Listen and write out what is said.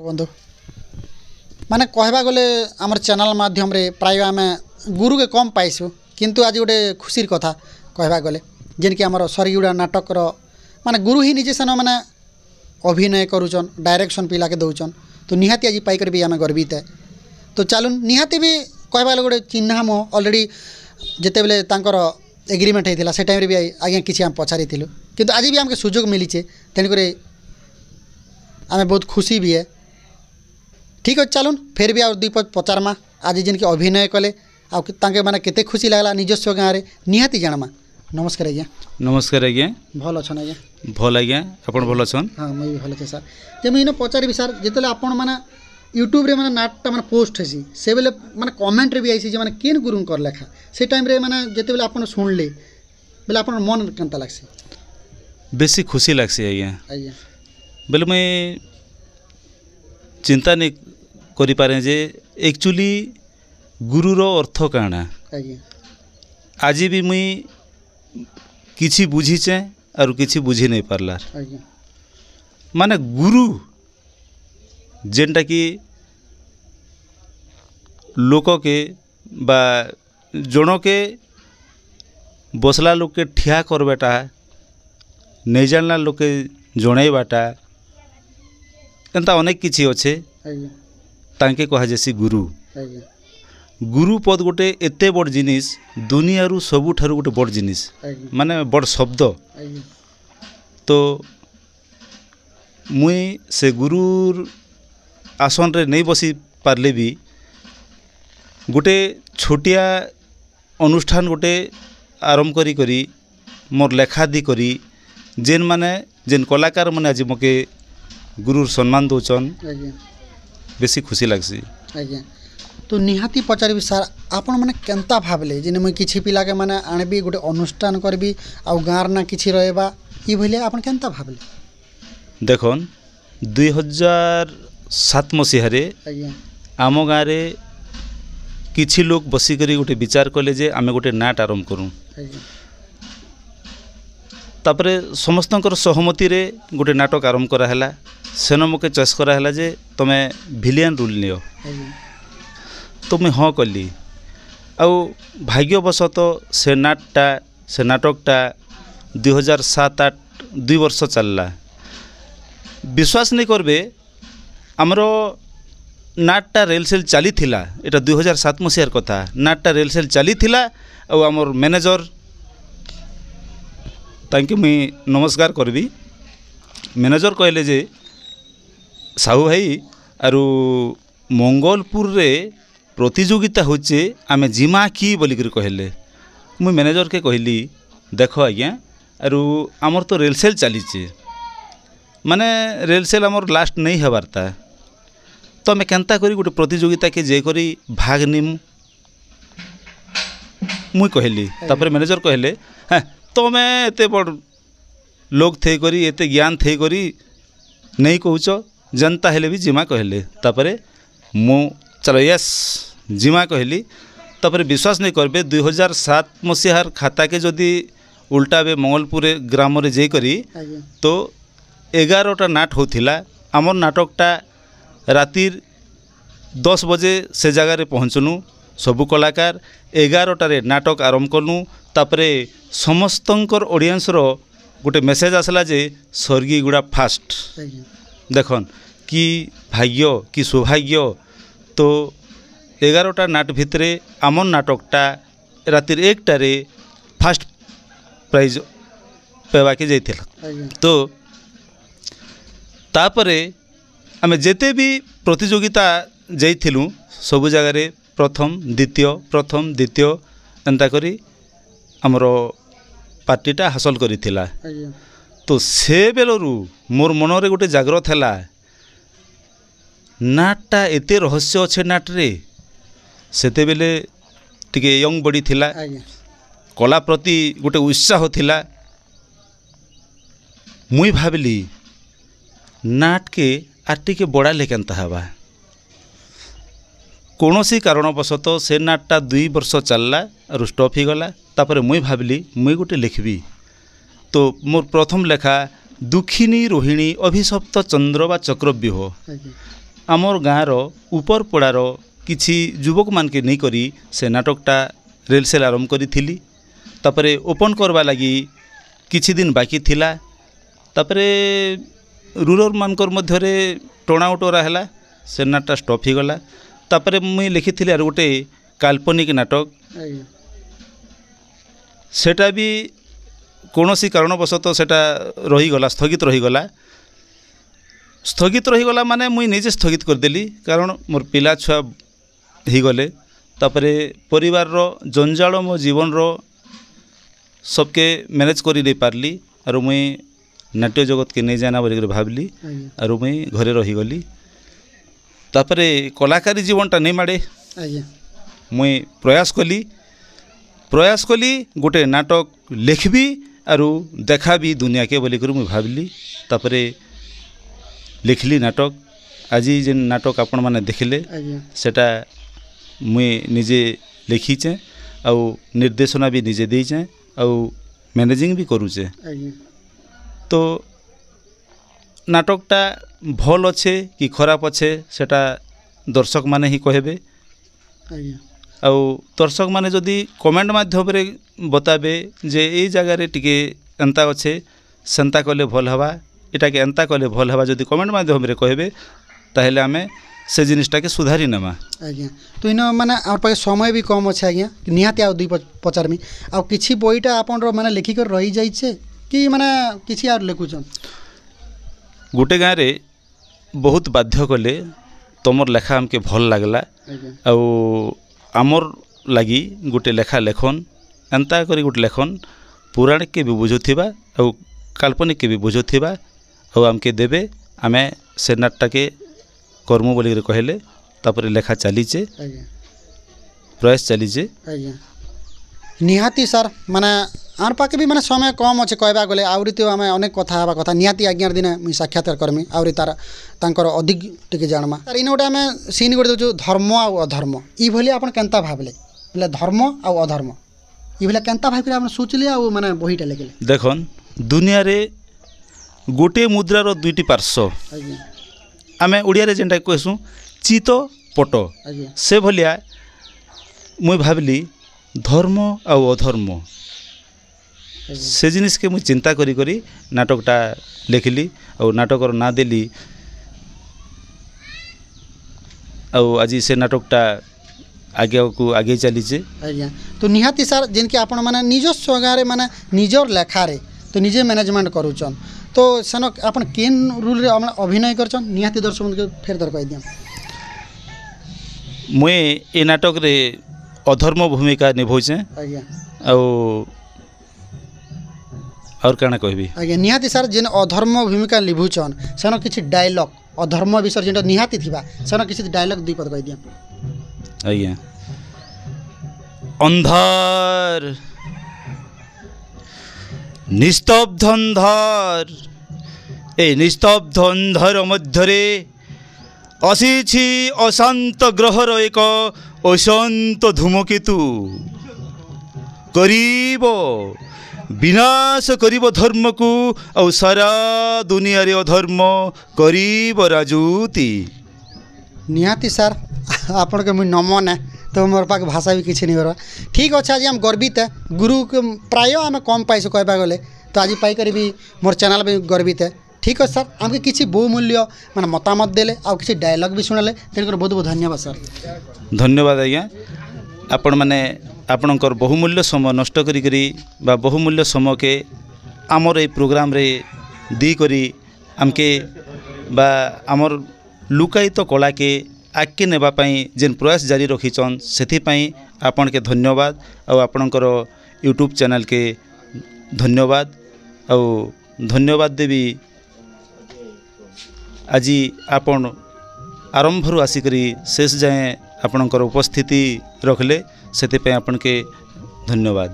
बंधु माने कहवा गले आमर चैनल माध्यम रे प्राय आम गुरु के कम पाइसु किंतु आज गोटे खुशीर कथा कहवा गले जेनकि आमर सरगुड़ा नाटक माने गुरु ही निजे सेन माने अभिनय करुचन डायरेक्शन पिला के दौचन तो निहाती आज पाइकर भी आम गर्वित है। तो चलून निहाती भी कहवा गोटे चिन्ह मो अलरेडी जिते बेले तांकर एग्रीमेंट होता से टाइम भी आज्ञा किसी आम पचारि किंतु आज भी आमके सुजोग मिलीचे तेणुक आम बहुत खुशी भी है। ठीक अच्छे चलून फिर भी आउ दुई पद पचारमा आज जिनके अभिनय कले आगे मैंने केते खुशी लगला निजस्व गाँव में निहाती जानमा। नमस्कार आज्ञा। नमस्कार आज्ञा। भल अच्छा आज्ञा? भल आज्ञा आपण भल छन? हाँ मुझे भी भल अच्छे सर। जे मुझे पचारि सर जिते आपण मैंने यूट्यूब रे मैंने नाटटा मैंने पोस्ट हेसी से बेले मैंने कमेंट रे भी आई मैंने केन गुरु कर लेखा से टाइम रे मैंने जिते बेले आपण सुनले बेले आपण मन केनता लागसी? बेसी खुशी लागसी आज्ञा। आज्ञा बेले मैं चिंता नहीं करि पारे जे एक्चुअली गुरुर अर्थ काना। आज्ञा आज भी मुई किछि बुझीचे और किछि बुझी नहीं पारला। आज्ञा माने गुरु जेनटा कि लोक के बा जन के बसला लोक के ठिया करबाटा नहीं जानला लोक के जणाइबाटा एंता अनेक किछि अच्छे आज्ञा तांके कहा जैसी गुरु। आज्ञा गुरु पद गोटे एते बड़ जिनिस दुनियारू सबुठारू गोटे बड़ जिनिस माने बड़ शब्द। आज्ञा तो मुई से गुरुर आसन रे नहीं बसी पारले भी गोटे छोटिया अनुष्ठान गोटे आरंभ करी मोर लेखादी करी जेन माने जेन कलाकार माने आज मके गुरुर सम्मान दौचन आज्ञा बेसी खुशी लागसी। आज्ञा तो निहाती पचारि सर आपण मैंने केनता भावले जे मुई किछि पिला के माने आनबी गोटे अनुष्ठान करबी आ गाँव ना किछि रहबा ई भले आपण केनता भावले? देखन 2007 मसीह रे आज्ञा आम गाँव रे किछि लोग बसी करी गोटे विचार कले जे आमे गोटे नाट आरंभ करूँ। आज्ञा तापरे समस्तंकर सहमति रे गोटे नाटक आरंभ कराला सेन मके चॉइस कराला जे तमे विलियन रोल नियो। आज्ञा तो मैं हाँ कली आउ भाग्यवशत से नाटकटा 2007-8 2 वर्ष चलला। विश्वास नहीं करबे आमर नाटटा रेलसेल चली थिला एटा 2007 मसीहार कथा नाटटा रेलसेल चली थिला आउ आमर मैनेजर तांके मुई नमस्कार करबी। मैनेजर कहले जे साहू भाई आरु मंगलपुर रे प्रतियोगिता होचे आमे जिमा की बोलिक कहले। मुई मैनेजर के कहली देख आज्ञा आरु आमर तो रेलसेल चलीचे माने रेलसेल आमर लास्ट नहीं हेबारता तो आमे केनता करी गोटे प्रतियोगिता के जे करी भाग निमु मुई कहली। तापर मैनेजर कहले हाँ तो मैं एते बड़ लोग थे करी एते ज्ञान थे करी नहीं कहूच जनता हेले भी जिमा कहले। तापर मु चलो यस जिमा कहली। तापर विश्वास नहीं करबे 2007 मसीहार खाता के जदि उल्टाबे मंगलपुर ग्राम रे जे करी तो 11टा नाट होथिला। आमर नाटकटा रातिर 10 बजे से जगह रे पहुँचनु सबु कलाकार 11टा रे नाटक आरंभ कलु। तापरे समस्तंकर ऑडियंस रो गोटे मेसेज आसला जे स्वर्गीय गुड़ा फास्ट देखन कि भाग्य कि सौभाग्य। तो 11टा नाट भितरे आमर नाटकटा रातिर 1टा रे फास्ट प्राइज पेवा के जाइथिला। तो तापरे आमे जेते भी प्रतियोगिता जाइथिलु सबु जगह रे प्रथम द्वितीय एंता करी हमरो पार्टीटा हासिल करिथिला। तो से बेलरू मोर मनरे गोटे जागृत हैला नाटटा एते रहस्य अच्छे नाट रे सेते बेले टिके यंग बॉडी थिला कला प्रति गोटे उत्साह थिला। मुई भाबली नाट के आर टिके बड़ाले केनता हवा कौनसी कारणवशतः से नाटटा 2 वर्ष चलला और स्टॉप हो गला तापर मुई भाविली मुई गोटे लिखबी तो मोर प्रथम लेखा दुखिनी रोहिणी अभिशप्त चंद्र बा चक्रव्यूह आमर गाँर ऊपर पड़ार किछि युवक मान के नहीं करी से नाटकटा रेलसेल आरंभ करी तापरे ओपन करवा लगी किछि दिन बाकी थिला तापरे रूरल मानकर मध्यरे टोणा उटोरा हैला से नाटटा स्टॉप हो गला तापरे मुई लिखी आर गोटे काल्पनिक नाटक सेटा भी कौनसी कारणवशतः सेटा रहीगला स्थगित रहीगला माने मुई निजे स्थगित करदेली कारण मोर पिला छुआ ही गले तापरे परिवार रो जंजाल मो जीवन रो सबके मैनेज करी नहीं पारली और मुई नाट्य जगत के नहीं जाना बोल भावली और मुई घरे रहीगली तापरे कलाकारी जीवनटा नहीं माड़े मुई प्रयास कली गोटे नाटक लिखबी आरु देखा भी दुनिया के बोलिक मुई भावली तापरे लिखली नाटक आज जेन नाटक आपण माने देखिले सेटा मुई निजे लिखीचे आउ निर्देशना भी निजे देचे आउ मैनेजिंग भी करूचे तो नाटकटा भल अच्छे कि खराब अच्छे सेटा दर्शक माने ही कहबे आउ दर्शक माने जदि कमेंट माध्यम रे बताबे जे ए जगह रे टिके एंता अच्छे सेंता कले भल हवा इटा के एंता कले भल हवा जदि कमेंट माध्यम रे कहबे ताहेले आमे से जिनिसटा के सुधारी नेमा आज्ञा तो इन माने आर पाखे समय भी कम अच्छे आज्ञा निहाती आ 2 पचारमी आ किछि बईटा आपन माने लिखिक रही जाइछे कि माने किछि आर लिखुछन गोटे गाँव रे बहुत बाध्य कले तुमर लेखा हमके भल लागला आउ आमर लगी गोटे लेखा लेखन एंता करी गोटे लेखन पुराण के भी बुझुथिबा आउ काल्पनिक के भी बुझुथिबा आउ आमके देबे आमे से नाटटा के कर्म बोली कहले तापर लेखा चलीचे प्रयास चलीचे निहाती सर माने आर पाके भी माने समय कम अच्छे कहबा गले आउरी तो आमे अनेक कथा हवा कथा निहाती आज्ञार दिन मुई साक्षात्कार करमी आउरी तार तांकर अधिक टिके जानमा तार इन गोटे आमे सीन गोटे जो धर्म आ अधर्म ई भली आपण केनता भाबले बोले धर्म आ अधर्म ई भली केनता भाबी आपण सोचले आ माने बहीटा लिखले देखन दुनिया रे गोटे मुद्रार 2टी पार्श्व आमे ओडिया रे जेनटा कहसु चित पट से भलिया मुई भाबली धर्म आ अधर्म से जिनिस के मुई चिंता करी करी नाटकटा लिखली और नाटकर ना देली और आज से नाटकटा आगे को आगे चलीचे आज्ञा तो निहाती सर जिनके आपण माने निजस्व गारे माने निजर लेखा रे तो निजे मैनेजमेंट करूचन तो सेन आपण केन रूल रे अभिनय करचन निहाती दर्शक के फेर दर कह दिया मुई ए नाटक रे अधर्म भूमिका निभाउचे आज्ञा और काना कहबी आज्ञा निहाती सर जेन अधर्म भूमिका निभाउचन सेन किछि डायलॉग अधर्म विषय जेन निहाती थिबा सेन किछि डायलॉग 2 पद कह दिया आज्ञा अंधार निस्तब्ध अंधार ए निस्तब्ध अंधार मध्यरे आसीछि अशांत ग्रहर एक अशांत धूमकेतु करीब विनाश करीब धर्म को और सारा दुनिया रे अधर्म करीब राजूती निहाती सर आपण के मुई नमन है तो मोर पाक भाषा भी किसी नहीं बरवा ठीक अच्छे आज हम गर्वित है गुरु के प्राय आम कम पाइस कहबा गले तो आज पाई कर भी मोर चैनल भी गर्वित है ठीक है सर आमके किसी बहुमूल्य माने मतामत देले आ किसी डायलॉग भी सुनले तेणुकर बहुत बहुत धन्यवाद सर धन्यवाद आज्ञा आपण माने आपणकर बहुमूल्य समय नष्ट करी बा बहुमूल्य समय के आमर ए प्रोग्राम रे दी करी आमके बा आमर लुकायित कला के आगे नेबाई जेन प्रयास जारी रखीचन से आपण के धन्यवाद और आपणकर यूट्यूब चैनल के धन्यवाद और धन्यवाद देवी आज आपण आरंभरू आसिकरी शेष जाए आपणकर उपस्थिति रखले से आपण के धन्यवाद।